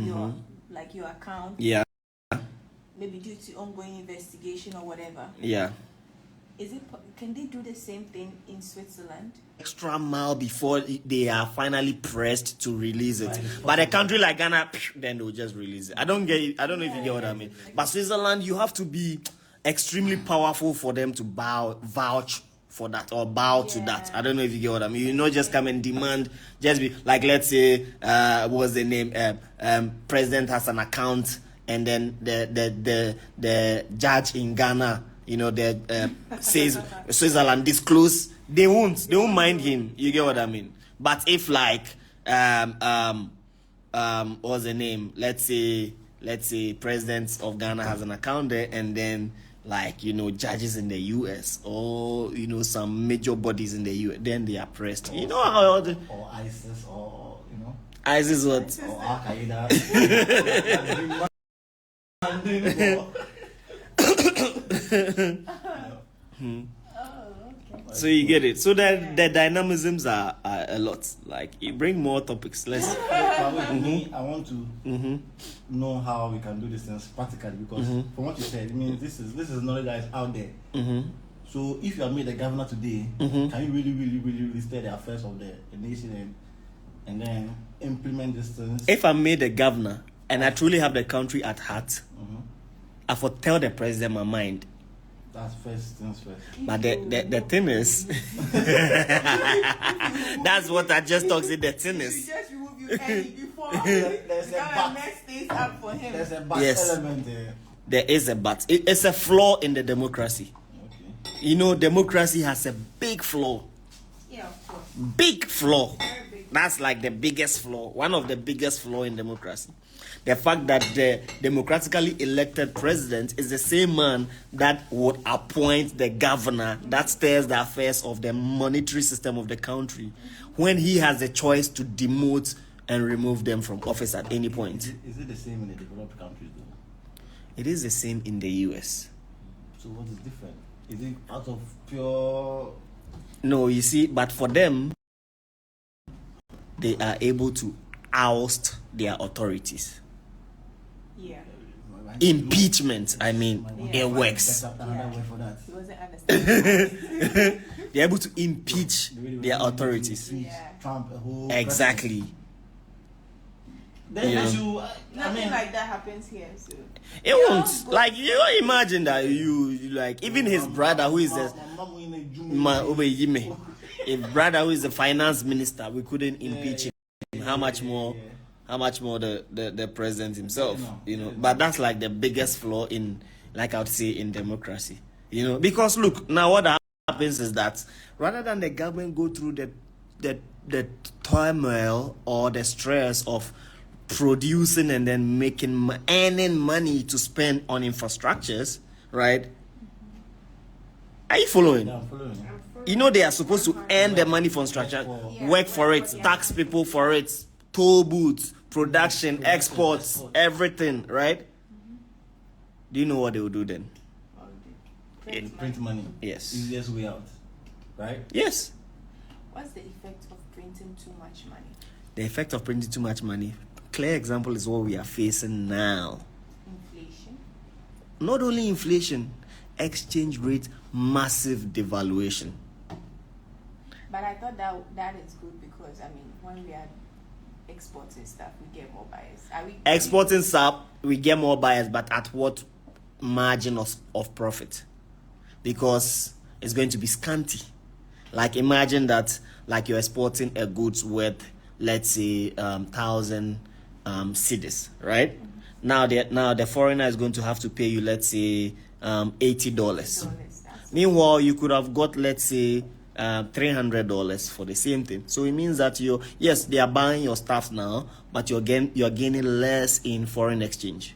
your account. Yeah. Maybe due to ongoing investigation or whatever. Yeah. Can they do the same thing in Switzerland? Extra mile before they are finally pressed to release it. But a country like Ghana, then they'll just release it. I don't know if you get what I mean. But Switzerland, you have to be extremely powerful for them to vouch for that or bow to that. I don't know if you get what I mean. You not just come and demand, just be like, let's say, what's the name? President has an account, and then the judge in Ghana, says Switzerland disclose. They won't mind him. You get what I mean? But if like what's the name? Let's say President of Ghana has an account there, and then judges in the US or some major bodies in the US, then they are pressed. Or, how or ISIS or ISIS what? Or Al Qaeda. So you get it. So the dynamisms are a lot. Like, you bring more topics. Let's. Me, I want to know how we can do these things practically, because from what you said, I mean, this is knowledge that is out there. So if you are made a governor today, can you really steer the affairs of the nation and then implement these things? If I'm made a governor and I truly have the country at heart, I foretell the president my mind. That's first things first. But the thing is, that's what I just talked about. The thing is, just remove you early before there's a mess things up for him. There's a but element there. There is a but. It's a flaw in the democracy. Okay. Democracy has a big flaw. Yeah, of course. Big flaw. Very big. That's like the biggest flaw. One of the biggest flaw in democracy. The fact that the democratically elected president is the same man that would appoint the governor that steers the affairs of the monetary system of the country, when he has the choice to demote and remove them from office at any point. Is it the same in the developed countries though? It is the same in the US. So what is different? Is it out of pure... No, you see, but for them, they are able to oust their authorities. Yeah. Impeachment, I mean, it works. They're able to impeach their authorities. Trump, exactly. Nothing like that happens here. So. It won't. Like, you imagine that even his brother, who is his brother who is the finance minister, we couldn't impeach him. How much more the president himself, But that's like the biggest flaw in, like I would say, in democracy, Because look, now what happens is that rather than the government go through the turmoil or the stress of producing and then earning money to spend on infrastructures, right? Are you following? Yeah, I'm following. They are supposed to earn the money for infrastructure, work for it, tax people for it, toll booths, production, exports, everything, right? Do you know what they will do then? Print money. Yes. Easiest way out, right? Yes. What's the effect of printing too much money? The effect of printing too much money, clear example is what we are facing now. Inflation. Not only inflation, exchange rate, massive devaluation. But I thought that is good because, when we are exporting stuff, we get more buyers. Exporting stuff, we get more buyers, but at what margin of profit? Because it's going to be scanty. Like, imagine that, like, you're exporting a goods worth, let's say, 1,000 cedis, right? Now the foreigner is going to have to pay you, let's say, $80. Meanwhile, you could have got, let's say, $300 for the same thing. So it means that they are buying your stuff now, but you're gaining less in foreign exchange.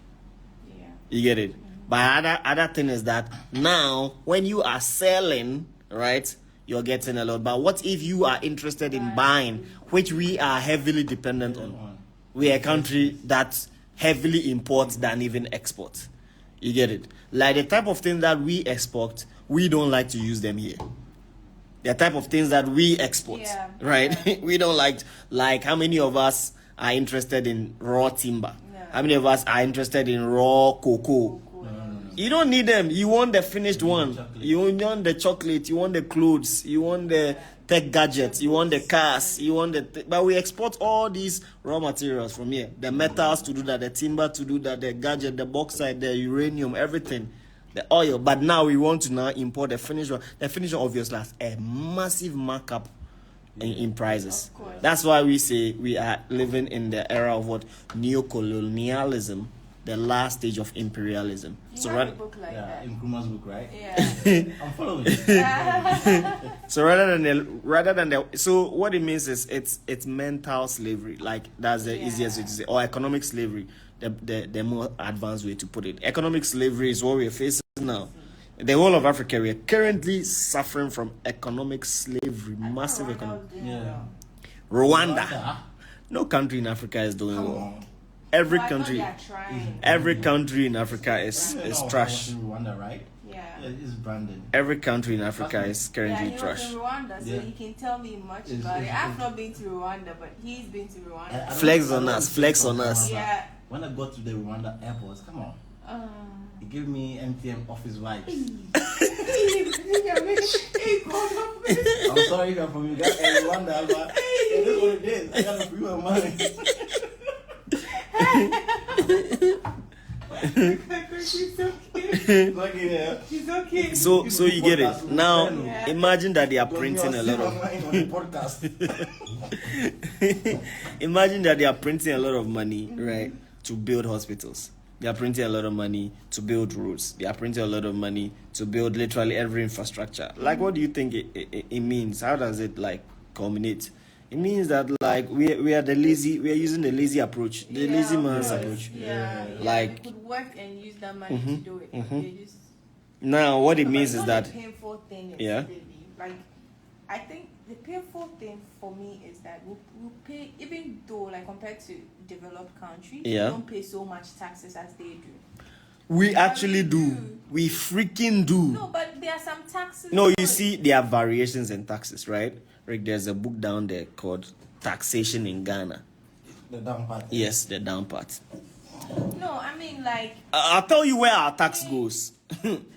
Yeah. You get it? But other thing is that now when you are selling, right, you're getting a lot. But what if you are interested in buying, which we are heavily dependent on? We are a country that heavily imports than even exports. You get it? Like the type of things that we export, we don't like to use them here. The type of things that we export, right? We don't like how many of us are interested in raw timber? No. How many of us are interested in raw cocoa? You don't need them. You want the finished one. You want the chocolate. You want the clothes. You want the tech gadgets. You want the cars. You want the. But we export all these raw materials from here. The metals to do that. The timber to do that. The gadget. The bauxite. The uranium. Everything. The oil. But now we want to now import the finished one. The finished one obviously has a massive markup in prices. That's why we say we are living in the era of what? Neocolonialism. The last stage of imperialism. You have a book like that. in Nkrumah's book, right? Yeah. I'm following. So so what it means is it's mental slavery. Like that's the easiest way to say, or economic slavery. The more advanced way to put it. Economic slavery is what we're facing now. The whole of Africa, we are currently suffering from economic slavery, massive economic. Rwanda. No country in Africa is doing well. Every country in Africa is trash. Rwanda, right? Yeah. It's Brandon. Every country in Africa is currently he trash. was in Rwanda, so he can tell me much about it. I've not been to Rwanda, but he's been to Rwanda. Flex on us. Yeah. When I got to the Rwanda airport, come on. He gave me MTM office vibes. I'm sorry if I'm from Rwanda, but it is what it is. I gotta free my money. She's so cute. She's so cute. So you get it. Now imagine that they are printing a lot of imagine that they are printing a lot of money, right, to build hospitals. They are printing a lot of money to build roads. They are printing a lot of money to build literally every infrastructure. Like, what do you think it means? How does it like culminate? It means that like we are using the lazy approach, the lazy man's approach. Like we could work and use that money to do it. Now what it means is that the painful thing is really, like, I think the painful thing for me is that we pay, even though like compared to developed countries, we don't pay so much taxes as they do. We actually do. We freaking do. No, but there are some taxes. No, you see, there are variations in taxes, right? Rick, there's a book down there called Taxation in Ghana. The down part. Yes, the down part. No, I mean like. I'll tell you where our tax goes.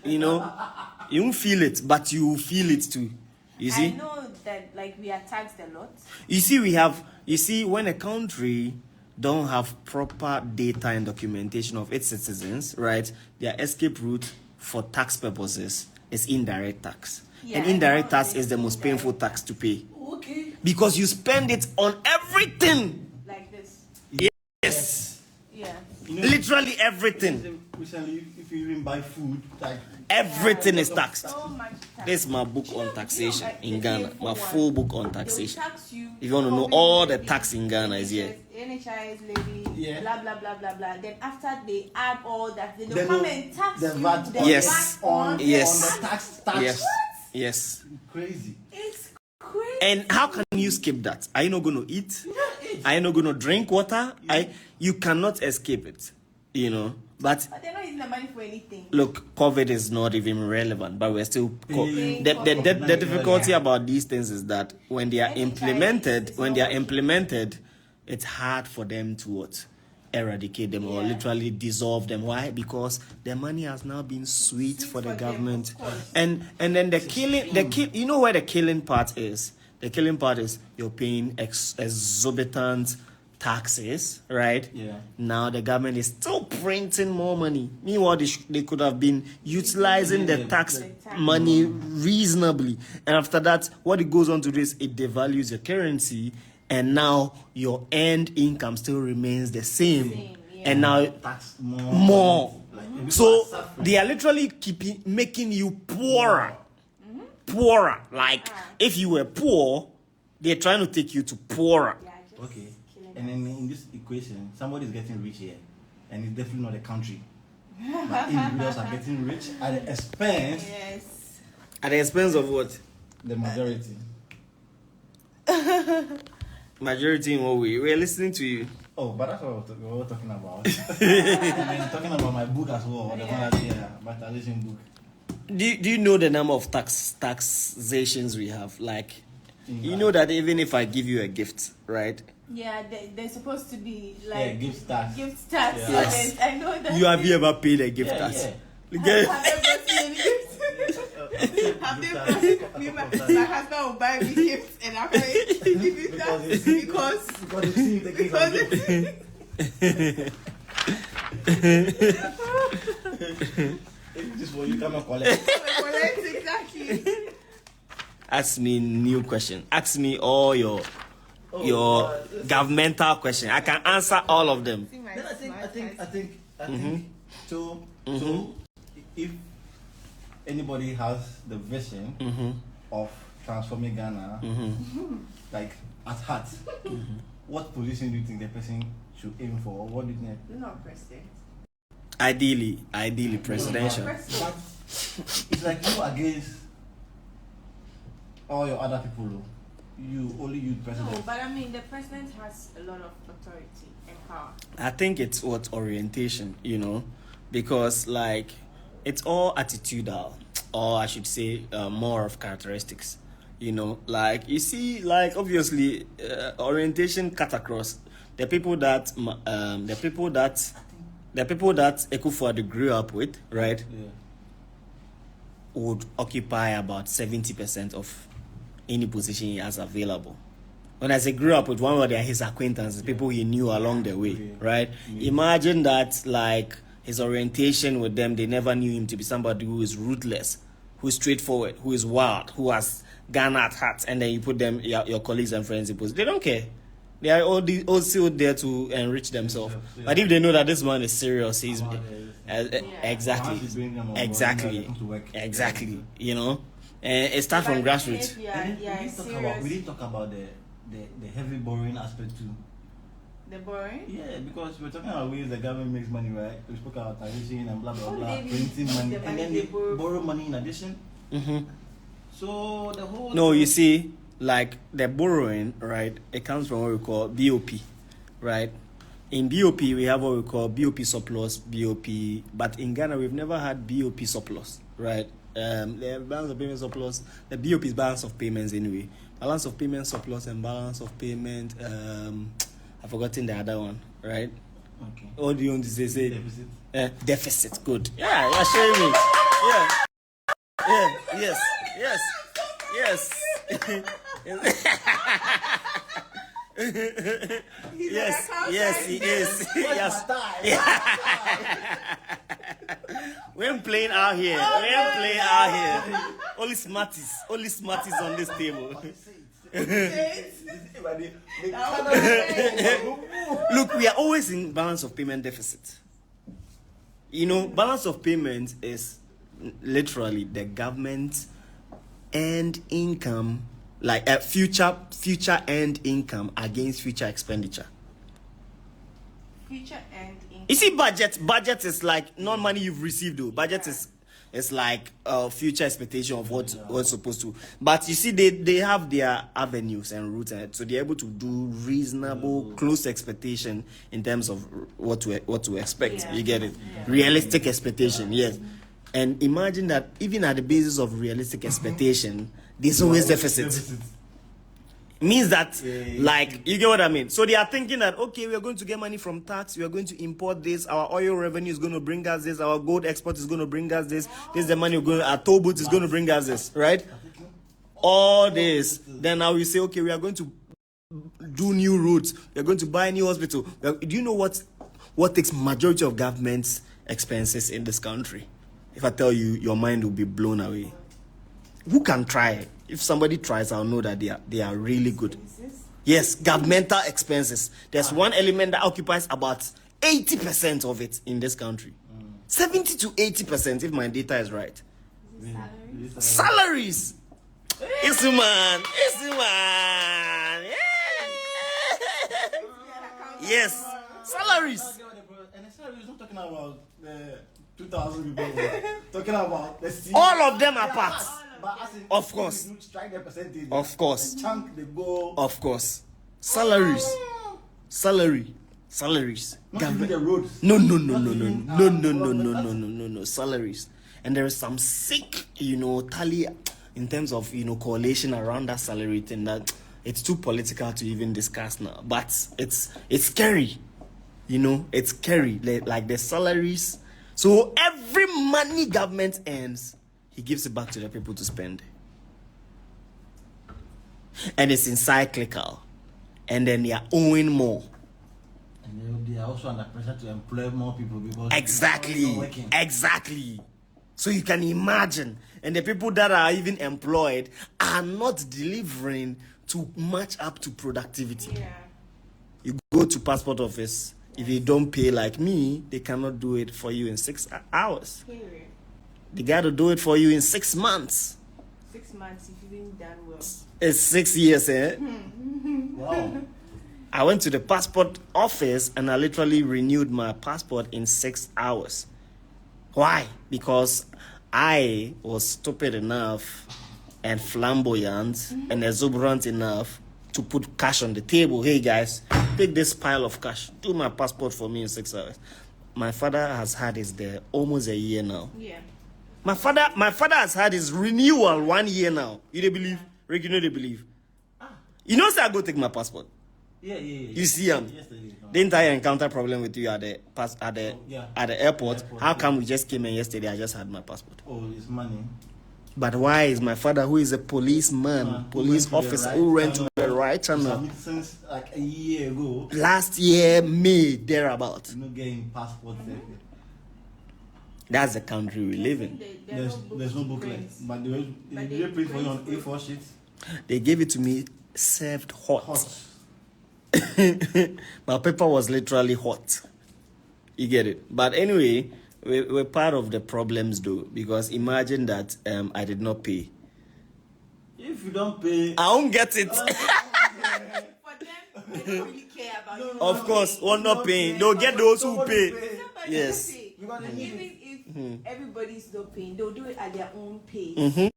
You know, you won't feel it, but you will feel it too. You see? I know that like we are taxed a lot. You see, when a country don't have proper data and documentation of its citizens, right? Their escape route for tax purposes is indirect tax. Yeah, and indirect tax is the most painful tax to pay. Okay. Because you spend it on everything. Like this. Yes. Yeah. You know, literally everything. Recently, if you even buy food, like Everything is taxed. So much tax. This is my book on taxation in Ghana. My full full book on taxation. If you want to know all the tax in Ghana is here. NHIS levy, Yeah. blah blah blah blah blah. Then after they add all that, they Then come the- and tax the you. VAT the Yes. VAT on Yes. on the tax. Yes. Yes. Crazy. It's crazy. And how can you skip that? Are you not going to eat? Are you not going to drink water? You cannot escape it, you know. But But they're not using the money for anything. look, COVID is not even relevant, but we're still. Paying The difficulty about these things is that when they are implemented, it's hard for them to what? Eradicate them or literally dissolve them. Why? Because the money has now been sweet for the for them, government, of course. and then the killing. You know where the killing part is? The killing part is you're paying exorbitant taxes, right? Yeah. Now the government is still printing more money. Meanwhile, they could have been utilizing the tax money reasonably. And after that, what it goes on to do is it devalues your currency, and now your earned income still remains the same. And now Tax more. Like, So they are literally making you poorer. Poorer. Like if you were poor, they're trying to take you to poorer. Yeah, just Okay. killing And then in this equation, somebody is getting rich here, and it's definitely not a country. But individuals are getting rich at the expense Yes. At the expense of what? the majority. Majority in what way? We're listening to you. Oh, but that's what we were talking about. And then talking about my book as well, the Vitalization book. Do you know the number of taxations we have? Like, you know that even if I give you a gift, right, Yeah, they're supposed to be like gift tax. Gift tax. Yeah. Yes. I know that. Have you ever paid a gift tax? Yeah. Have they brought me any gifts? Have they brought me? My husband will buy me gifts and I'll give you that because this one you cannot collect. Exactly. Ask me new question. Ask me all your governmental question. I can answer all of them. Then I think so if anybody has the vision of transforming Ghana, like at heart, what position do you think the person should aim for? Or what do you think? You're not president. Ideally presidential. But it's like you against all your other people. Only you president. No, but I mean the president has a lot of authority and power. I think it's what orientation, because like it's all attitudinal, or I should say more of characteristics, like you see, like obviously orientation cut across the people that Ekufuor grew up with, right? Yeah. Would occupy about 70% of any position he has available. When I say grew up with, one of his acquaintances, people he knew along the way, right? Imagine that, like, his orientation with them, they never knew him to be somebody who is ruthless, who is straightforward, who is wild, who has Ghana at heart, and then you put them, your colleagues and friends in position. They don't care. They are all still there to enrich themselves. Yeah. But if they know that this man is serious, he's exactly, and it starts from grassroots. We didn't talk about the heavy borrowing aspect too. The borrowing? Yeah, because we're talking about ways the government makes money, right? We spoke about taxation and blah blah blah, Maybe printing money, the and then they borrow money in addition. So the whole. No, you see, like the borrowing, right? It comes from what we call BOP, right? In BOP, we have what we call BOP surplus, BOP, but in Ghana, we've never had BOP surplus, right? The balance of payment surplus, the BOP is balance of payments anyway. Balance of payment surplus and balance of payment, I've forgotten the other one, right? Okay. What do you want to say? Deficit. Deficit, good. Yeah, you're showing me. Yeah. Yes. Yes, he is. Yes. We ain't playing out here. Only smarties on this table. Look, we are always in balance of payment deficit. Balance of payment is literally the government earned income, like a future earned income against future expenditure. Future earned income. You see, budget is like not money you've received though. Budget is like future expectation of what's supposed to. But you see, they have their avenues and routes, and so they're able to do reasonable, close expectation in terms of what to expect. Yeah. You get it? Yeah. Realistic expectation, yes. And imagine that even at the basis of realistic expectation, there's always deficit. Means that, like, you get what I mean? So they are thinking that, okay, we are going to get money from tax, we are going to import this, our oil revenue is going to bring us this, our gold export is going to bring us this is the money we're going to, our toll booth is going to bring us this, right? All this. Then now we say, okay, we are going to do new roads, we are going to buy a new hospital. Do you know what takes majority of government's expenses in this country? If I tell you, your mind will be blown away. Who can try? If somebody tries, I'll know that they are really good. Yes, governmental expenses. There's one element that occupies about 80% of it in this country. 70 to 80%, if my data is right. Salaries. Isuman. Yeah. Yes, salaries. And the salary is not talking about 2,000 people. Talking about all of them are parts. Of course. Strike the percentage. Of course. The chunk they go. Of course. Salaries. Salaries. Not even the roads. No. Salaries. And there is some sick, tally in terms of, correlation around that salary thing that it's too political to even discuss now. But it's scary. You know, it's scary. Like the salaries. So every money government earns, he gives it back to the people to spend. And it's encyclical. And then they are owing more. And they are also under pressure to employ more people because exactly. So you can imagine, and the people that are even employed are not delivering to match up to productivity. Yeah. You go to passport office, if you don't pay like me, they cannot do it for you in 6 hours. Period. They got to do it for you in 6 months. 6 months if you've been done well. It's 6 years, eh? wow. I went to the passport office and I literally renewed my passport in 6 hours. Why? Because I was stupid enough and flamboyant and exuberant enough to put cash on the table. Hey guys, take this pile of cash. Do my passport for me in 6 hours. My father has had his there almost a year now. Yeah. My father has had his renewal 1 year now. You don't believe? Rick, you know they believe. You know, say I go take my passport. Yeah. You see him. Didn't I encounter problem with you at the airport? How come we just came in yesterday? I just had my passport. Oh, it's money. But why is my father, who is a policeman, police officer, who went to the right channel since like a year ago? Last year, May, thereabout. You know, getting passport. That's the country we live in. There's no booklet, but they print for you on A4 sheets. They gave it to me served hot. My paper was literally hot. You get it? But anyway, we're part of the problems though, because imagine that I did not pay. If you don't pay, I won't get it. For them, they don't really care about you. Of course, one not paying. They'll get those who pay. Yes. Even if everybody's not paying, they'll do it at their own pace. Mm-hmm.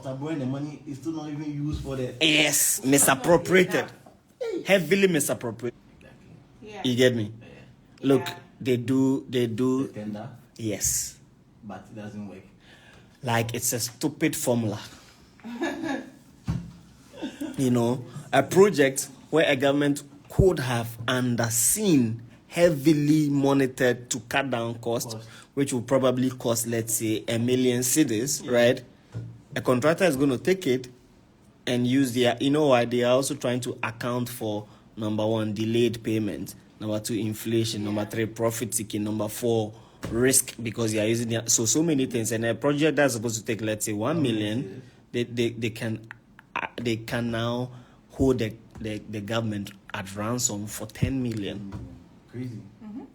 after borrowing the money, it's still not even used for the. Yes, misappropriated. Heavily misappropriated. Yeah. You get me? Yeah. Look, Yeah. they do. The tender, Yes. but it doesn't work. Like it's a stupid formula. You know, a project where a government could have underseen, heavily monitored to cut down cost, which will probably cost, let's say, 1 million cedis, right? A contractor is going to take it and use their, you know why? They are also trying to account for, number 1, delayed payment, number 2, inflation, number 3, profit seeking, number 4, risk, because they are using their, so many things. And a project that's supposed to take, let's say, 1 million, they can now hold the government at ransom for 10 million. Crazy.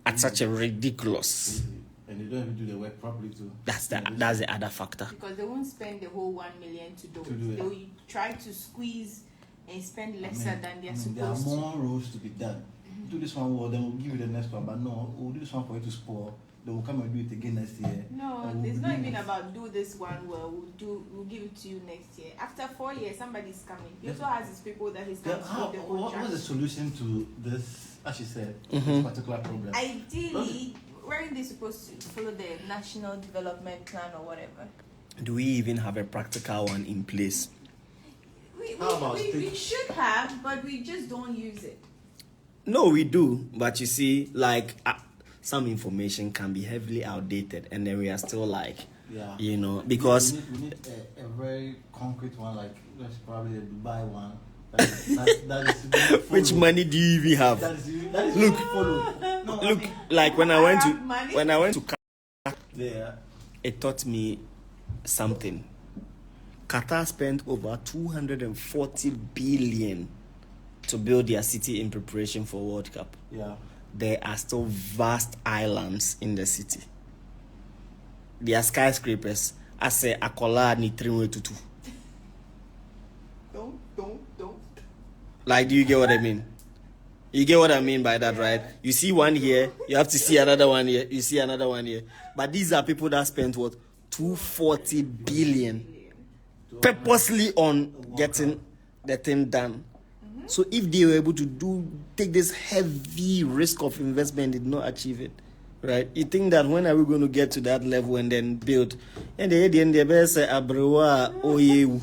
At such a ridiculous. Crazy. And they don't even do the work properly too. That's the other factor. Because they won't spend the whole 1 million to do it. They will try to squeeze and spend lesser than they're supposed to. There are more roads to be done. Do this one well, then we'll give you the next one. But no, we'll do this one for you to spoil. They will come and do it again next year. No, it's not even about do this one well. We'll give it to you next year. After 4 years, somebody's coming. He also has his people that he's going to give the contract. What's the solution to this, as you said, this particular problem? Ideally, weren't they supposed to follow the National Development Plan or whatever? Do we even have a practical one in place? We should have, but we just don't use it. No, we do. But you see, like, some information can be heavily outdated, and then we are still like, you know, because we need a very concrete one, like that's probably the Dubai one. That is which money do you even have? That is look, follow. No, look, like when I went to yeah, it taught me something. Qatar spent over 240 billion to build their city in preparation for World Cup. Yeah. There are still vast islands in the city. There are skyscrapers. I say Akola ni 3 to 2. Don't. Like, do you get what I mean? You get what I mean by that, right? You see one here, you have to see another one here, you see another one here. But these are people that spent what? 240 billion purposely on getting the thing done. So if they were able to take this heavy risk of investment, did not achieve it, right? You think that when are we going to get to that level and then build? And the end, the best say abrewa oyewu.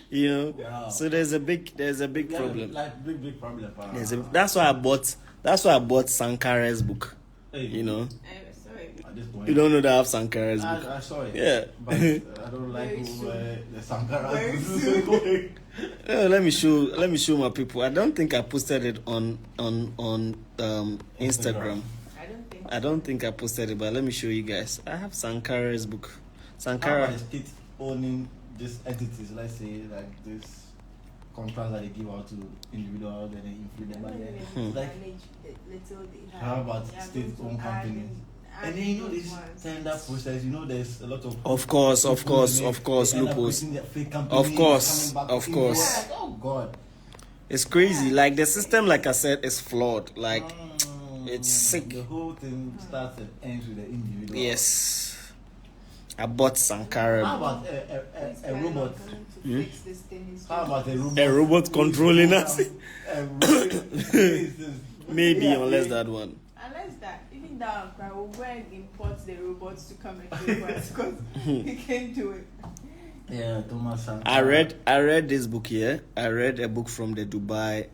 You know, wow. So there's a big problem. Like big problem. That's why I bought Sankara's book. Hey. You know. You don't know that I have Sankara's book. I saw it. Yeah. But I don't like the Sankara's book. Let me show my people. I don't think I posted it on Instagram. I don't think I posted it, but let me show you guys. I have Sankara's book. Sankara. How about the state owning these entities? Let's say like this contracts that they give out to individuals and they influence them. Like, how about state-owned companies? And then you know this tender process. You know there's a lot of. Of course, loopholes. Of course. Oh God. It's crazy. Like the system, like I said, is flawed. Like it's sick. The whole thing starts and ends with the individual. Yes. I bought Sankara. How about a robot? How about a robot? A robot controlling us? Maybe, unless that one. Unless that, even that, I will go and import the robots to come and do it because he can't do it. Yeah, Thomas Sankara. I read this book here. I read a book from the Dubai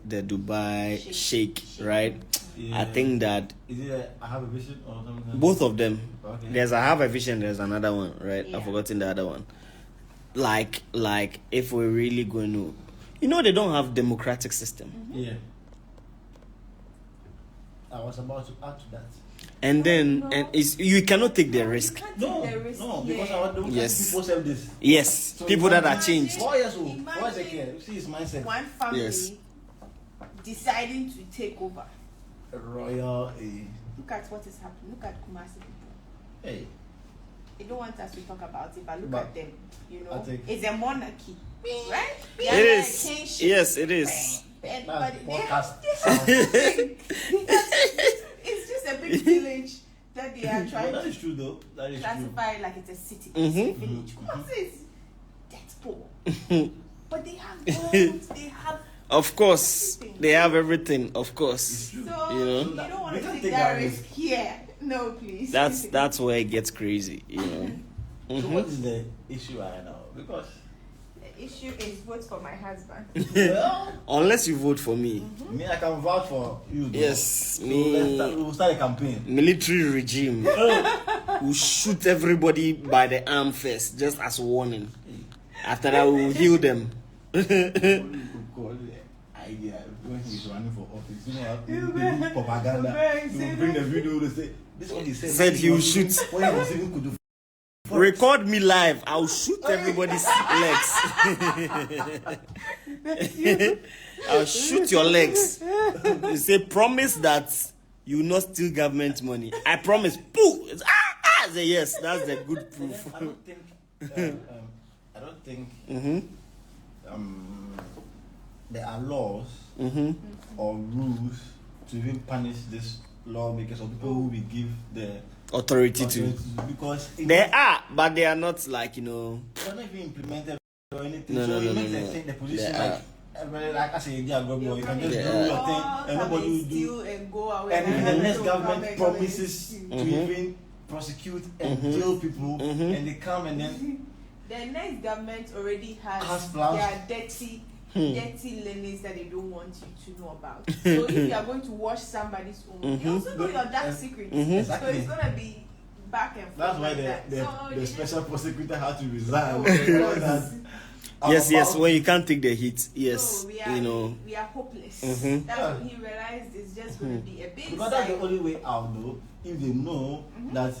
Sheikh, right? Yeah. I think that is it I Have a Vision or something? Both of them. Okay. There's I Have a Vision, there's another one, right? Yeah. I've forgotten the other one. Like if we're really going to, you know, they don't have democratic system. Mm-hmm. Yeah. I was about to add to that. And then you cannot take the risk. No, because our democratic people have this. Yes, so people that are changed. 4 years old. What's the care? See his mindset. One family deciding to take over. Royal. Look at what is happening. Look at Kumasi people. Hey. They don't want us to talk about it, but look at them. You know, it's a monarchy, right? It is. Yes, it is. But it's just a big village that they are trying that is true, though. That is classify like it's a city, it's a village. Kumasi is that poor, but they have gold, they have. Of course, they have everything. Of course, so you know. You don't want to take that risk here. No, please. That's where it gets crazy, you know. So what is the issue right now? Because the issue is vote for my husband. Well, unless you vote for me. Me, I can vouch for you. Though. Yes, so me. We'll start a campaign. Military regime will shoot everybody by the arm first, just as warning. After that, we will heal them. Idea when he's running for office, you know, they do propaganda. You will bring the video to say this is what he said. Said he will shoot. What he was even could do. Record me live. I'll shoot everybody's legs. I'll shoot your legs. You say promise that you will not steal government money. I promise. Pooh. I say yes. That's the good proof. I don't think. There are laws or rules to even punish these lawmakers or people who we give the authority to. Because there are, but they are not like, you know. They're not even implemented or anything. No, so no, it no, makes no. the position like I say, you can just do your thing and nobody will do. And even the next government promises to even prosecute and jail people, and they come and then. The next government already has their dirty limits that they don't want you to know about. So if you are going to wash somebody's own, you also know your dark secrets. Exactly. So it's gonna be back and forth. That's why like the special prosecutor had to resign. Yes, when you can't take the hit. Yes, so we are hopeless. That's what he realized is just going to be a big. Because that's the only way out, though. If they know that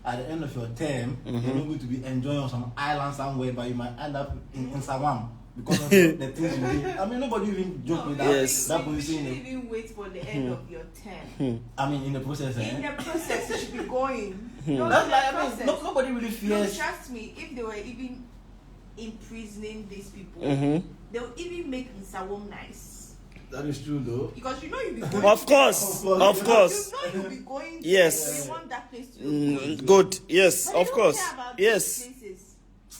at the end of your term, you're not going to be enjoying on some island somewhere, but you might end up in Sawam. because of the things you did. I mean, nobody even joke with that. Yes. That You position. shouldn't even wait for the end of your term. I mean, in the process. In the process, you should be going. No, That's in like, the I mean, process. nobody really No, fears. trust me, if they were even imprisoning these people, they would even make Nsawam nice. That is true, though. Because you know you'll be going. Of course. You know you'll be going. Yes. They want that place to be Good. Yes, But they of don't course. care about Yes. these places.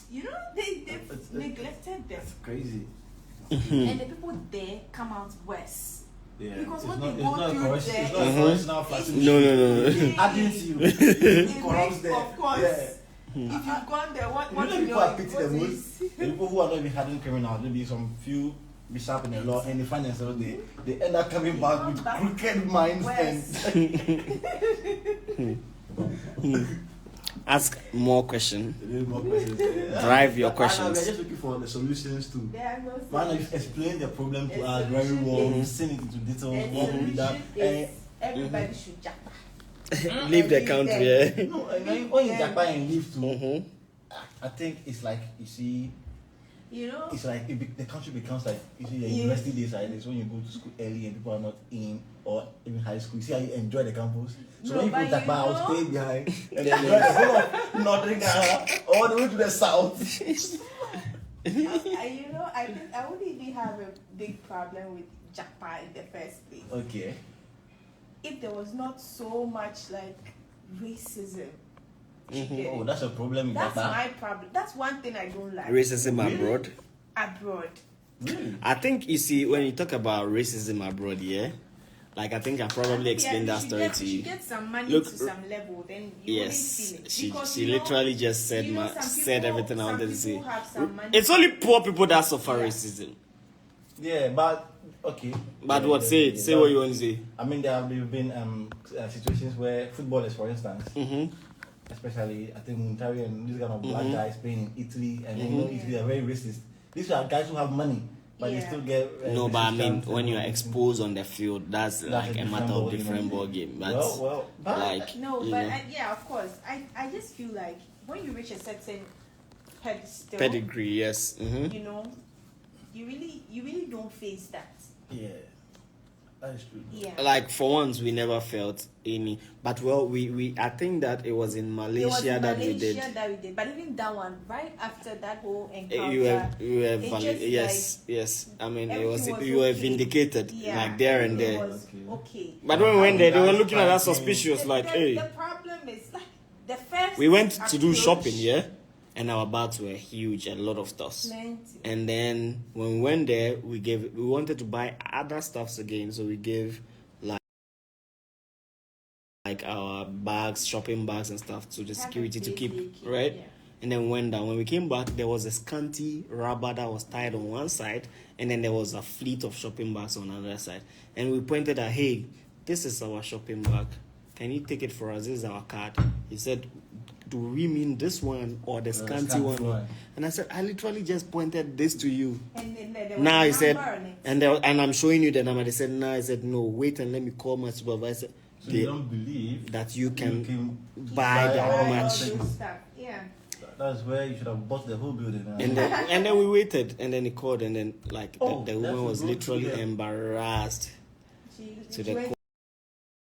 You know, they've neglected them. It's crazy. And the people there come out worse. Yeah. Because It's what not, they it's go not a through correction. there It's not a correctional facility. No. Adding to you. It Corrupts makes, there. of course. Yeah. If you've gone there, what You know you people know are pity the most? The people who are not even hardened criminals, maybe some few be sharp in the law and they find themselves they end up coming back with crooked minds and Ask more questions. more questions. Drive your We're questions. just looking for the solutions too. There are no Man, you've explained the problem to The us very solution well. is- You've seen it into details. The What will be done? solution is everybody should jump. Leave the country, eh? No, and when you Japan and leave too, I think it's like you see. You know, It's like the country becomes like you see the university days, right? It's when you go to school early and people are not in or even high school. You see how you enjoy the campus. So No, when you go but to Japan, you I'll know- stay behind and enjoy the whole of Northern Ghana all the way to the south. you know, I think I wouldn't even have a big problem with Japan in the first place Okay. if there was not so much like racism. You get Oh, it? that's a problem in That's Japan. my problem. That's one thing I don't like. Racism abroad. Abroad. Really? I think you see when you talk about racism abroad, yeah. Like I think I probably explained that story to you. You get some money Look, to some level, then you Yes, wouldn't feel it. she Because, she you know, literally just said you know, my some said people- everything I some wanted to say. people have some money. It's only poor people that suffer Yeah. racism. Yeah, but okay. But Yeah, what yeah, say yeah, it? Say but- what you want to say. I mean, there have been situations where footballers, for instance, especially I think Muntari and these kind of black guys playing in Italy, and you know Italy are very racist. These are guys who have money, but they Yeah. still get No, but I racist mean chants when and you're all these exposed on the field, that's like a matter of different ball game. things. That's But like No, you but know, yeah, of course. I just feel like when you reach a certain pedestal, pedigree, yes. you know, you really don't face that. yeah, that is true. Yeah. Like for once, we never felt any. But well, we I think that it was in It was Malaysia in that Malaysia we did. that we did. But even that one, right after that whole encounter, You were it valid. just, Yes. I mean, it was everything was you were okay. vindicated, yeah, like there and everything there. was okay. But when we went there, they were That's looking at us fine. suspicious, like, the hey. problem is like the first. We went to do approach, shopping, yeah, and our bags were huge, a lot of stuff. Plenty. And then when we went there, we wanted to buy other stuffs again, so we gave like our bags, shopping bags and stuff to the security to keep, right? Yeah. And then went down. When we came back, there was a scanty rubber that was tied on one side, and then there was a fleet of shopping bags on the other side. And we pointed at, hey, this is our shopping bag. Can you take it for us? This is our card. He said, do we mean this one or the scanty one? And I said, I literally just pointed this to you. And then there was Now a he said, number on it. and I'm showing you the number. They said, no. I said, no, wait and let me call my supervisor. So you don't believe That you can buy buy that all much. all those stuff. Yeah. That's where you should have bought the whole building. And then we waited, and then he called, and then like Oh, the that's woman a was good literally idea. embarrassed to the went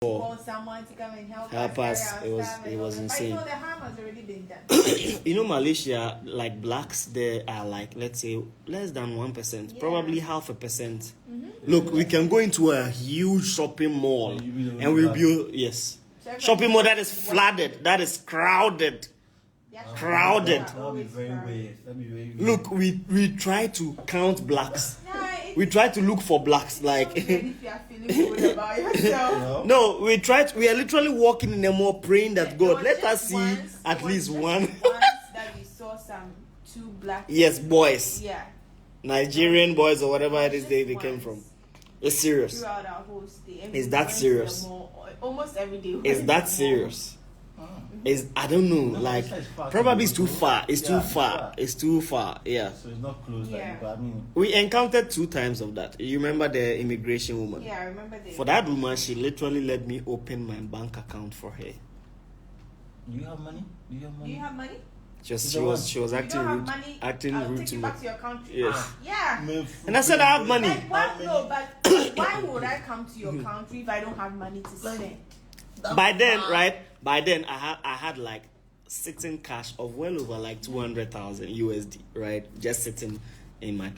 core. call someone to come and help us. carry It our was- stuff it and all was that. But insane. you know the harm has already been done. You know, Malaysia, like blacks there are like, let's say, less than 1%, Yeah. probably 0.5%. Look, we can go into a huge shopping mall and we'll be, yes, So everybody shopping mall that is knows flooded, that is crowded. Yeah. Crowded. That would be very weird. That'd be very weird. Look, we try to count blacks. Nah, it's We try to look for blacks, like. so good if you are feeling good about yourself. No, we are literally walking in the mall praying that There God, was let just us see once- at there was least just one. once that we saw some two black. Yes, boys. Yeah. Nigerian boys or whatever it is they came from. It's serious. Throughout our whole stay. And Is we that went to serious? the mall almost every day. we Is went to that the serious? Is I don't know, No, like it's far probably to it's go too to. far. It's Yeah, too it's far. far. It's too far. Yeah. So it's not close, Yeah. like, but I mean, We encountered 2 times of that. You remember the immigration woman? mall. Yeah, I remember the. For that woman, she literally let me open my bank account for her. do you have money? Do you have Do money? you have money? She was acting you don't rude. have money, Acting I'll rude take to you me. back to your country. Yes. Yeah. And I said I have money. Like, why, no, but why would I come to your country if I don't have money to spend? By then, I had like sitting cash of well over like 200,000 USD, right? Just sitting in my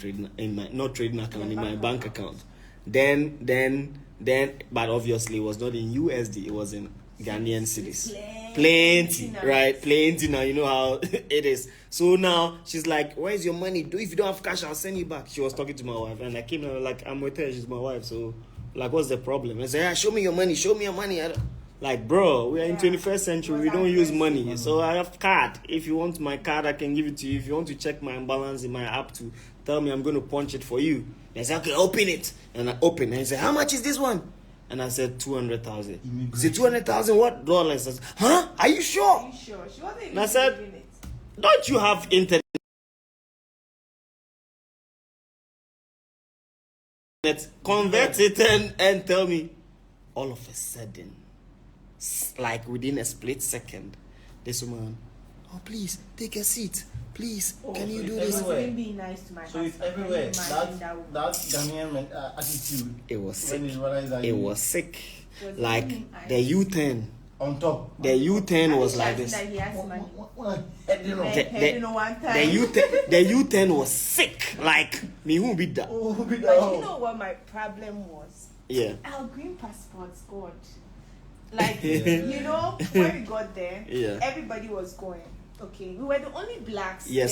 not trading account, in my bank account. Then, but obviously it was not in USD, it was in Ghanaian cedis. Plenty, right? Plenty now, you know how it is. So now she's like, where's your money? If you don't have cash, I'll send you back. She was talking to my wife, and I came and like, I'm with her, she's my wife, so like, what's the problem? I said, yeah, show me your money. Like, bro, we are in 21st century, we don't use money. So I have card. If you want my card, I can give it to you. If you want to check my balance in my app to tell me, I'm going to punch it for you. They say, okay, open it. And I open it. And he said, how much is this one? And I said, 200,000. He said, 200,000 what dollars? I said, huh? Are you sure? Are you sure? She wasn't even And I said, believing it. don't you have internet? Convert it and tell me. All of a sudden, like within a split second, this woman, oh please take a seat, please. Can you do this? Being nice to my so it's everywhere. That Ghanaian attitude. It was sick. It it was sick. Like the U-turn. On top. The U-turn was like this. That he has money. The U-turn was sick. Like me who beat that. But you know what my problem was? Yeah. Our green passports, God. Like, you know, when we got there, everybody was going. Okay, we were the only blacks there.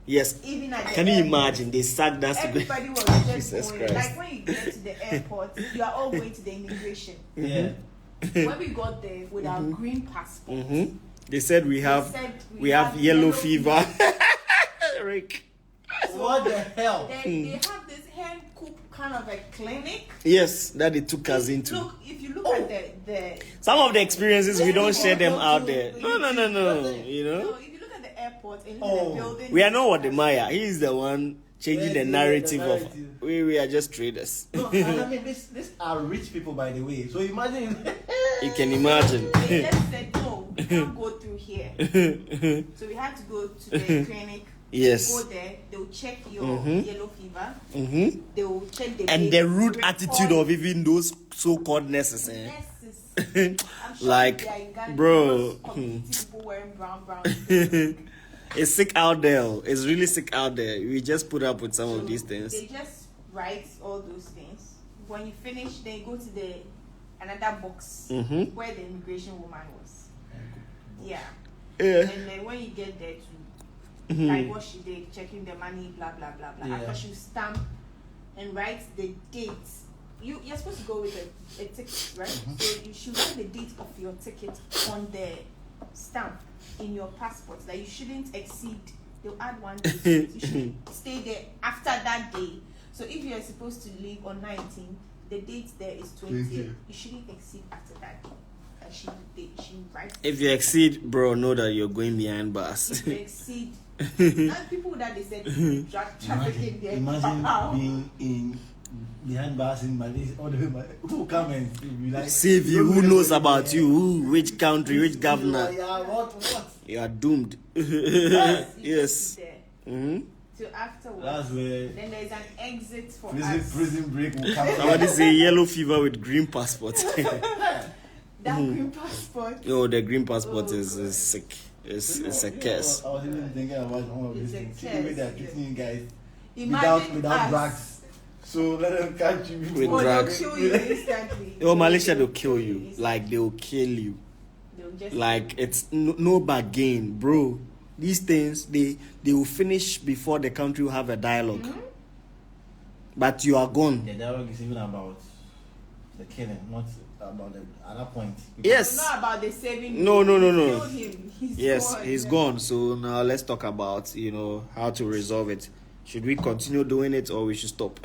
Yes. Even at Can you imagine? They sacked us. Everybody was just Jesus going. Christ. Like when you get to the airport, you are all going to the immigration. Yeah. When we got there with our green passports, they said we have yellow fever. Rick. What the hell? They have this hand cook kind of a clinic. Yes, that they took us into. Look, if you look at the some of the experiences we don't share them out there. No. You know. No, if you look at the airport and look at the building, we are not what the Maya. He is the one changing the narrative of we are just traders. No, I mean these are rich people, by the way. So imagine. You can imagine. They just said no, we can't go through here. So we had to go to the clinic. Yes. Go there, they'll check your yellow fever. They'll check the and the rude attitude of even those so-called nurses. I'm sure like, they are in Ghana, bro. People wearing brown. It's sick out there. It's really sick out there. We just put up with some of these things. They just write all those things. When you finish, they go to another box where the immigration woman was. Yeah. And then when you get there too, like what she did, checking the money, blah blah blah blah. After she stamp and write the date. You're supposed to go with a ticket, right? So you should write the date of your ticket on the stamp in your passport. That you shouldn't exceed. They'll add 1 day. You should stay there after that day. So if you're supposed to leave on 19, the date there is 20. You shouldn't exceed after that day. She writes. If you exceed, bro, know that you're going behind bars. If you exceed. Not people that they said drug trafficking there. Imagine being in behind bars in Malaysia, all the way who come and be like, save you, who knows about you, which country, which governor. What? You are doomed. Yes. So afterwards, that's where then there's an exit for prison break will come. Somebody say yellow fever with green passport. That green passport. Yo, the green passport is sick. It's a curse. I was even thinking about one of these things. The way they are treating you guys without drugs. So let them catch you with drugs. They'll kill you instantly. Oh, Malaysia, they'll kill you. Like they'll kill you. Like it's no bargain, bro. These things they will finish before the country will have a dialogue. But you are gone. The dialogue is even about the killing, not about the at that point. Yes. It's not about the saving. No. Killed him. He's gone. So now let's talk about how to resolve it. Should we continue doing it or we should stop?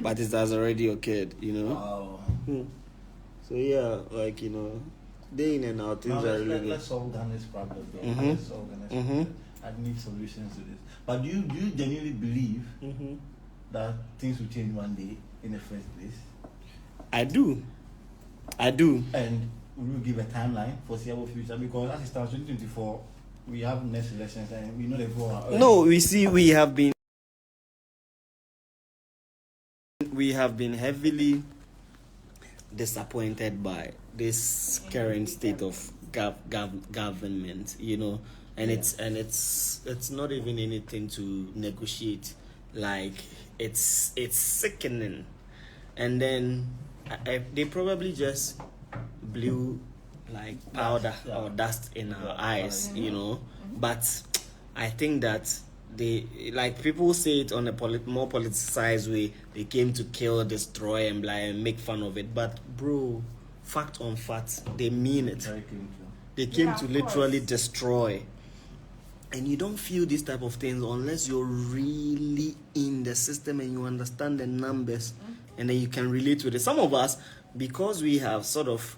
But it has already occurred, Wow. So yeah, like day in and out things are really good. Let's solve Ghana's problem. Let's solve Ghana's problem. I need solutions to this. But do you genuinely believe that things will change one day in the first place? I do. And will you give a timeline for foreseeable future? Because as it stands, 2024 we have next elections and we know they go. No, we see we have been heavily disappointed by this current state of government, you know, and it's not even anything to negotiate. Like it's sickening, and then they probably just blew like powder or dust in our eyes, you know. But I think that they, like people say it on a more politicized way, they came to kill, destroy, and make fun of it. But bro, fact on fact, they mean it. They came to literally destroy. And you don't feel these type of things unless you're really in the system and you understand the numbers, and then you can relate with it. Some of us, because we have sort of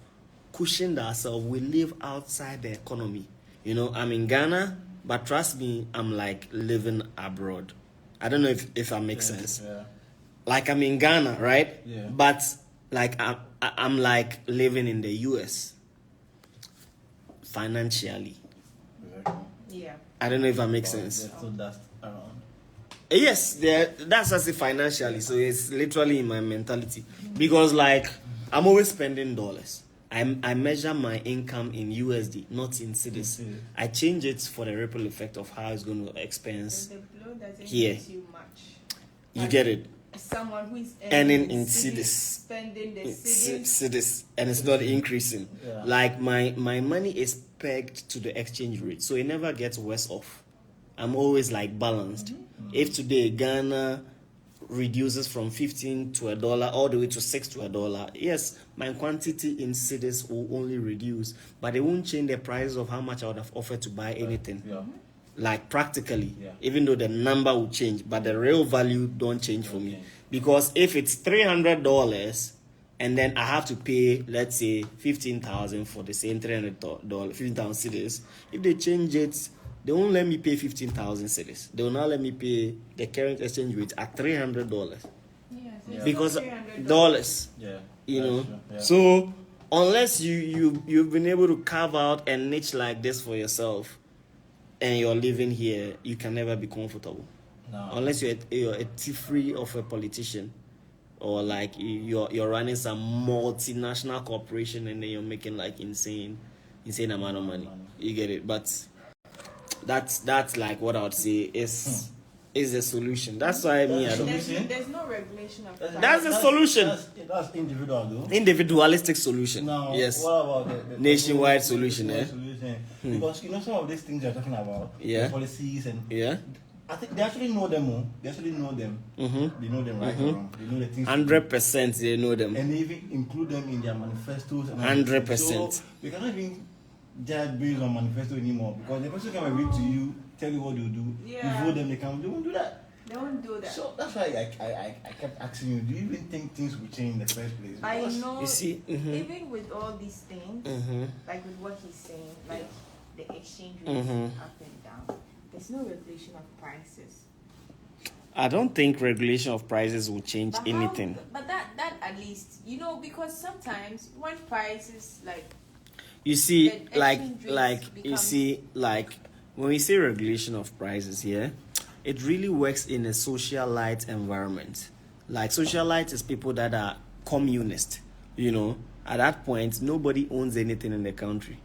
cushioned ourselves, we live outside the economy. You know, I'm in Ghana, but trust me, I'm like living abroad. I don't know if that makes sense. Yeah. Like I'm in Ghana, right? Yeah. But like I'm like living in the US financially. Yeah. I don't know if that makes sense. So that's around. Yes, that's as if financially. So it's literally in my mentality. Because like I'm always spending dollars. I measure my income in USD, not in cedis. I change it for the ripple effect of how it's going to expense the blow doesn't here. hit you much. You get it? Someone who is earning in cedis, spending the cedis, and it's not increasing. Yeah. Like my money is pegged to the exchange rate, so it never gets worse off. I'm always like balanced. If today Ghana reduces from 15 to $1 all the way to 6 to $1, yes, my quantity in cedis will only reduce, but it won't change the price of how much I would have offered to buy anything. Yeah. Like practically, even though the number will change, but the real value don't change for me. Because if it's $300 and then I have to pay, let's say, $15,000 for the same $300, 15,000 cedis, if they change it, they won't let me pay 15,000 cedis. They will not let me pay the current exchange rate at $300. Because dollars, you know. Yeah. So unless you've been able to carve out a niche like this for yourself, and you're living here, you can never be comfortable. No. Unless you're a free of a politician, or like you're running some multinational corporation and then you're making like insane amount of money. You get it? But that's like what I would say is a solution. That's why I don't. There's no regulation of price. That's the solution. That's individual though. Individualistic solution. Now, yes. What about the nationwide solution? Because you know some of these things you're talking about, the policies and I think they actually know them. They actually know them. They know them right or wrong. They know the things. 100% they know them. And they even include them in their manifestos. 100%. So we cannot even judge based on manifesto anymore, because the person can read to you, tell you what you do. You vote them, they won't do that. They won't do that. So that's why I kept asking you, do you even think things will change in the first place? Because I know, you see, even with all these things, like with what he's saying, like the exchange rates up and down, there's no regulation of prices. I don't think regulation of prices will change anything. But that at least, you know, because sometimes when prices like, you see, like you see, like when we say regulation of prices here, it really works in a socialite environment. Like socialite is people that are communist, you know. At that point, nobody owns anything in the country.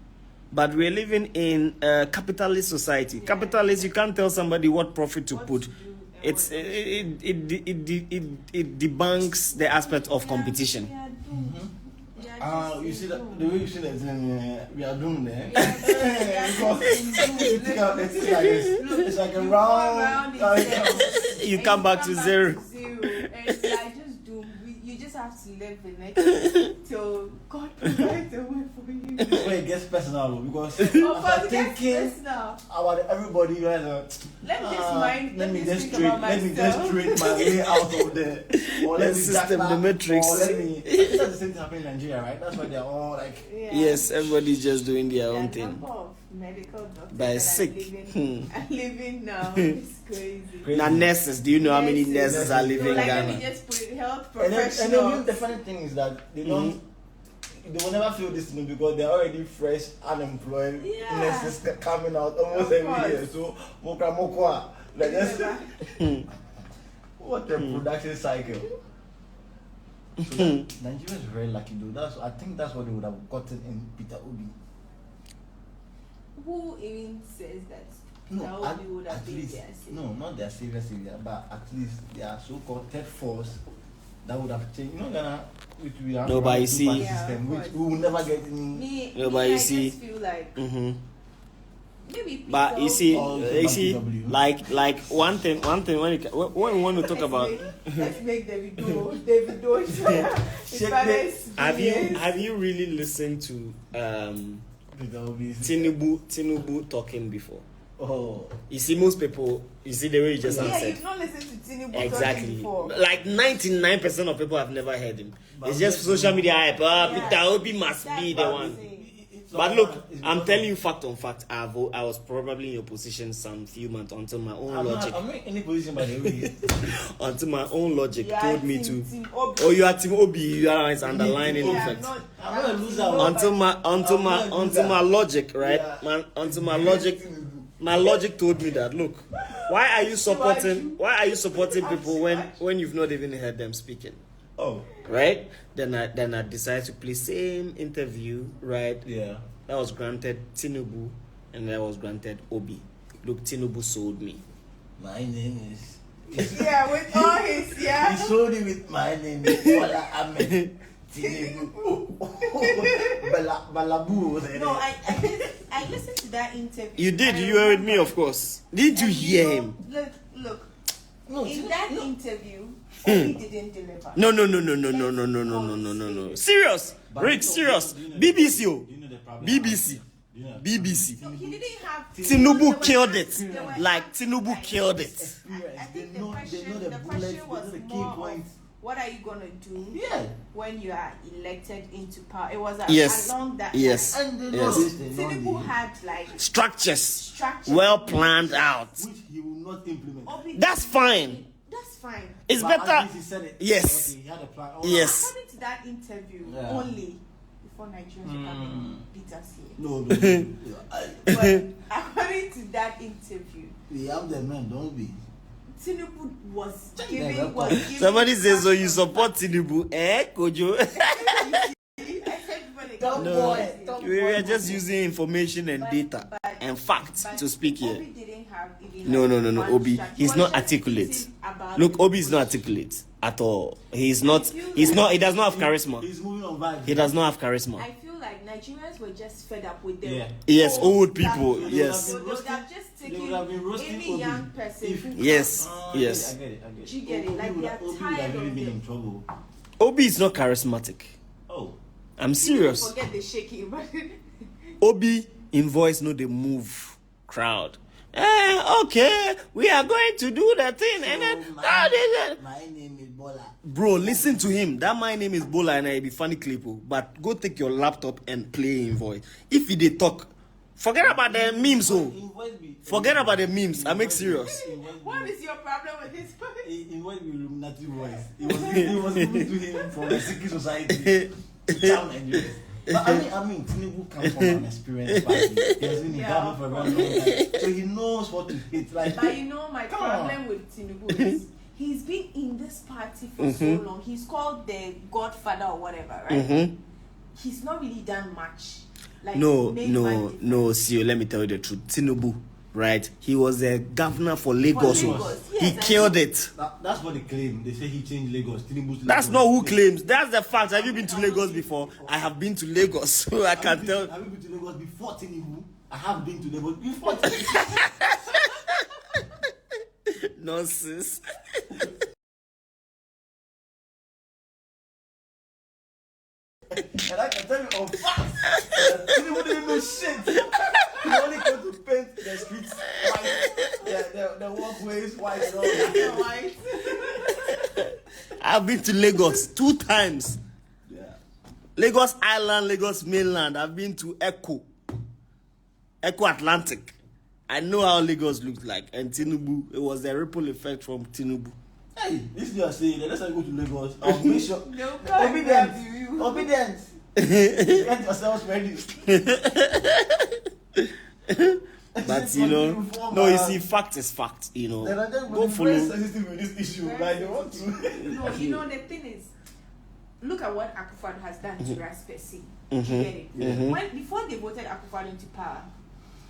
But we're living in a capitalist society. Capitalist, you can't tell somebody what profit to put. It debunks the aspect of competition. You see that the way you see that we are doomed there. It's like a round. You come back to zero. And just doomed. You just have to live in it till God provides a way for you. This is where it gets personal, because I'm thinking about everybody. Let me just trade my way out of there. Or let me system the matrix. Or let me. That's the same thing happening in Nigeria, right? That's why they're all like. Yes, everybody's just doing their own thing. Number of medical doctors but sick. Are living now. It's crazy. Now nurses, do you know how many nurses are living in Ghana? Let me just put it, health professionals. And then the funny thing is that they don't. they will never feel this thing because they're already fresh, unemployed, nurses coming out almost every year. So, mokwa, like just what a production cycle. So Nigeria is very lucky though. I think that's what they would have gotten in Peter Obi. Who even says that? No, Obi would have been least, their savior? no, not their savior, but at least their so-called third force that would have changed. You know, Ghana, which we have No, but you see, system, which we will never get in. Me, but I you just see, feel like maybe. but you see, like one thing when we want to talk about. Let's make Davido. Have you really listened to Tinubu talking before? Oh, you see, most people, you see the way you just answered. You've not listened to Tinubu Exactly. before. Like 99% of people have never heard him. It's just social media hype. Peter Obi must be the one. But look, I'm telling you fact on fact. I was probably in your position some few months until my own logic. I'm not in any position by the way. Until my own logic told me to. Oh, you are Team Obi. You are underlining in fact. I'm not a loser. Until my logic, right? Until my logic. My logic told me that. Look, why are you supporting people when you've not even heard them speaking? Oh, right. Then I decided to play same interview, right? Yeah. That was granted Tinubu, and that was granted Obi. Look, Tinubu sold me. My name is. With all his He sold it with my name is Bola Ahmed Tinubu. Balabu. No, I listened to that interview. You did. You were with me, of course. Did you hear him? Look. No, in that interview, he didn't deliver. No. Serious. Rick, serious. BBC. BBC. BBC. So he didn't have Tinubu killed it. Like Tinubu killed it. I think the question was more of, what are you gonna do when you are elected into power? It was along that line. And Tinubu had like structures well planned out, which he will not implement. That's fine. That's fine. It's But better. at least he said it. Yes. Okay, he had a plan. Yes. According to that interview, only before Nigerians become beat us here. No. But according to that interview, we have the men, don't we? Tinubu was giving. Somebody says, so you support Tinubu? Kojo? We are just using information and data and facts to speak here. Obi didn't have No. Obi, he's not articulate. Look, Obi is not articulate at all. He does not have charisma. He's moving on vibes. He does not have charisma. I feel like Nigerians were just fed up with them. Yes, old people. Yes. So they would have just taken any Obi. young person. Yes. I get it. Do you get it? Like they are tired of been in them. trouble. Obi is not charismatic. Oh. I'm serious. Forget the shaking, but Obi in voice know the move crowd. Okay, we are going to do the thing, and then my name is Bola. bro, listen to him. That my name is Bola, and I be funny clip. But go take your laptop and play in voice. If he dey talk, forget about the memes. Forget about the memes. I make serious. what is your problem with his voice? In what Illuminati voice, it was given to him from the secret society to charm Nigerians. But I mean, Tinubu comes from an experienced party. He has been in government for a very long time, so he knows what to hit. Like, but you know, my problem with Tinubu is he's been in this party for so long. He's called the Godfather or whatever, right? He's not really done much. Like, no. See, let me tell you the truth. Tinubu, right? He was a governor for Lagos. He killed it. That's what they claim. They say he changed Lagos. That's not who claims. That's the fact. Have you been to Lagos before? I have been to Lagos, so I can tell. Have you been to Lagos before Tinubu? I have been to Lagos before Tinubu. Nonsense. And I can tell you on facts, Tinubu didn't know shit. He only came to paint the streets white, the walkways white and all that. White. I've been to Lagos 2 times. Yeah. Lagos Island, Lagos mainland. I've been to Echo Atlantic. I know how Lagos looked like. And Tinubu, it was the ripple effect from Tinubu. Hey, this is what you are saying. Let's go to Lagos. I'll make sure. No, Obedience. Get yourselves ready. But you know, no, you see, fact is fact. You know, go follow. Sensitive with this issue, like they want to. No, you know the thing is, look at what Akufo-Addo has done to us per se. You get it? When before they voted Akufo-Addo into power,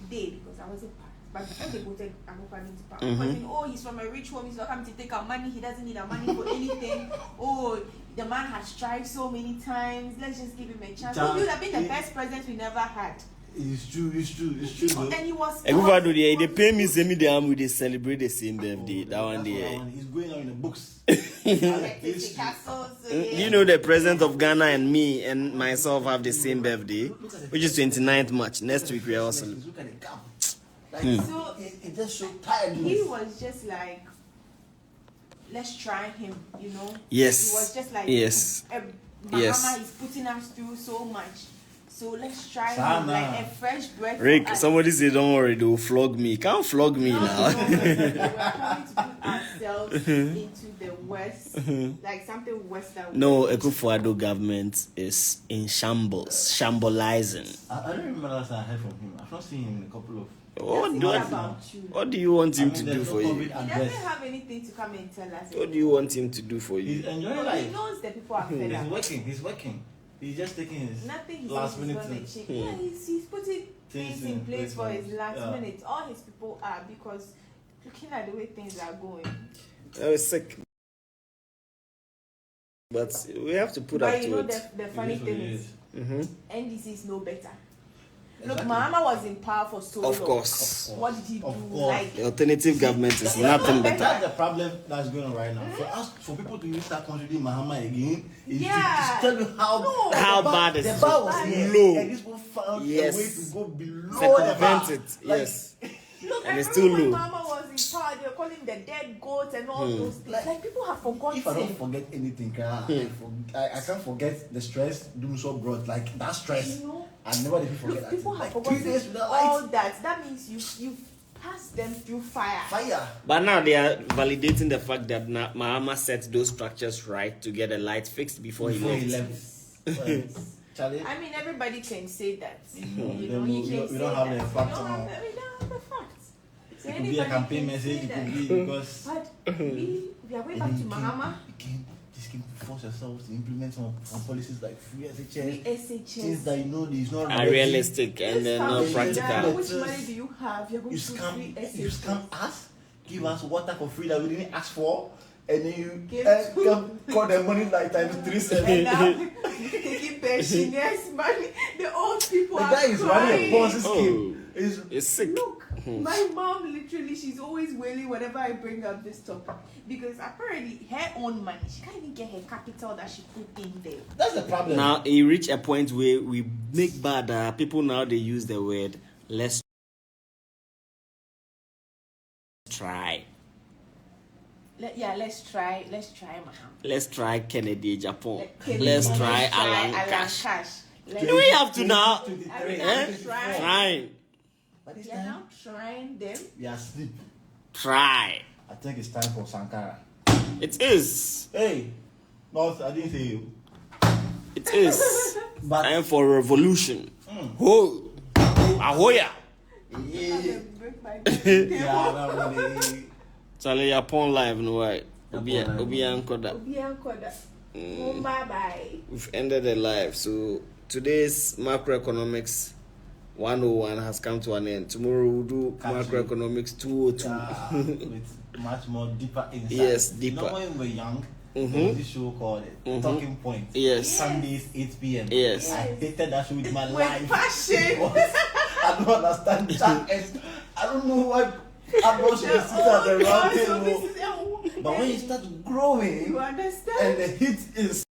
because I wasn't part, but before they voted Akufo-Addo into power, oh, he's from a rich home, he's not coming to take our money, he doesn't need our money for anything. Oh, the man has tried so many times, let's just give him a chance. He would have been the best president we never had. It's true. And he was. They pay me semi the arm. They celebrate the same birthday. That one day. He's going on in the books. You know, the president of Ghana and me and myself have the same birthday, which is 29th March. Next week we are also. Look at the gap. So it just so tired. He was just like, let's try him. You know. Yes. He was just like, yes. Mahama is putting us through so much. So let's try him, like a fresh breath. Rick, somebody say, don't worry, they'll flog me. Can't flog me now. We're trying to put ourselves into the West, like something Western. No, Akufo-Addo government is in shambles, shambolizing. I don't remember last time I heard from him. I've not seen him in a couple of. What do you want him to do for you? He doesn't have anything to come and tell us. What do you want him to do for you? He's enjoying life. He knows that people are fed up. He's working. He's just taking his nothing last minute thing. Yeah, he's putting things in place for his last minute. All his people are, because looking at the way things are going. I was sick. But we have to put up to it. But you know the funny thing is, NDC is no better. Look, Mahama was in power for so long. Of course. What did he do? Like, the alternative government is nothing better. That's the problem that's going on right now. For people to start considering Mahama again, is to tell you how bad it is. The bar was low. And these people found a way to go below the bar. Yes. Look, and it's still low. When Mahama was in power, they were calling the dead goat and all those things. Like people have forgotten. If I don't forget anything, I can't forget the stress doom so broad. Like that stress. You know, I never forget that. People have like forgotten all that. That means you passed them through fire. But now they are validating the fact that Mahama set those structures right to get a light fixed before he left. Charlie? I mean, everybody can say that. We don't have the facts. We don't have the facts. It could be a campaign message. It could be because. But we are way back to Mahama. Just can force yourselves to implement some policies like free SHS. Things that you know is not realistic and not practical. Which money do you have? You're going to free SHS. You scam us, give us water for free that we didn't ask for, and then you call the money like times 3 and now you're taking pensioners' money. The old people are crying. The guy is running a Ponzi scheme. It's sick. Look, my mom literally, she's always wailing whenever I bring up this topic, because apparently her own money, she can't even get her capital that she put in there. That's the problem. Now it reached a point where we make bad people now they use the word let's try. Let's try Mahama. Let's try Kennedy Japan. Let's try Alan Cash. Do we have to now? Trying. But you're now trying them. We are asleep. Try. I think it's time for Sankara. It is. Hey, no, I didn't say you. It is. But time for revolution. Ho, ahoya. Charlie, upon live, no way. Obi Ankoda. Bye bye. We've ended the live. So today's macroeconomics 101 has come to an end. Tomorrow we'll do macroeconomics 202. With much more deeper insight. Yes, deeper. You know when we were young, there was this show called Talking Point. Yes. Sundays 8 p.m. Yes. I hated that show with my life. Passion. I don't understand that. I don't know why I'm should sit at the round table. But when you start growing, you understand? and the heat is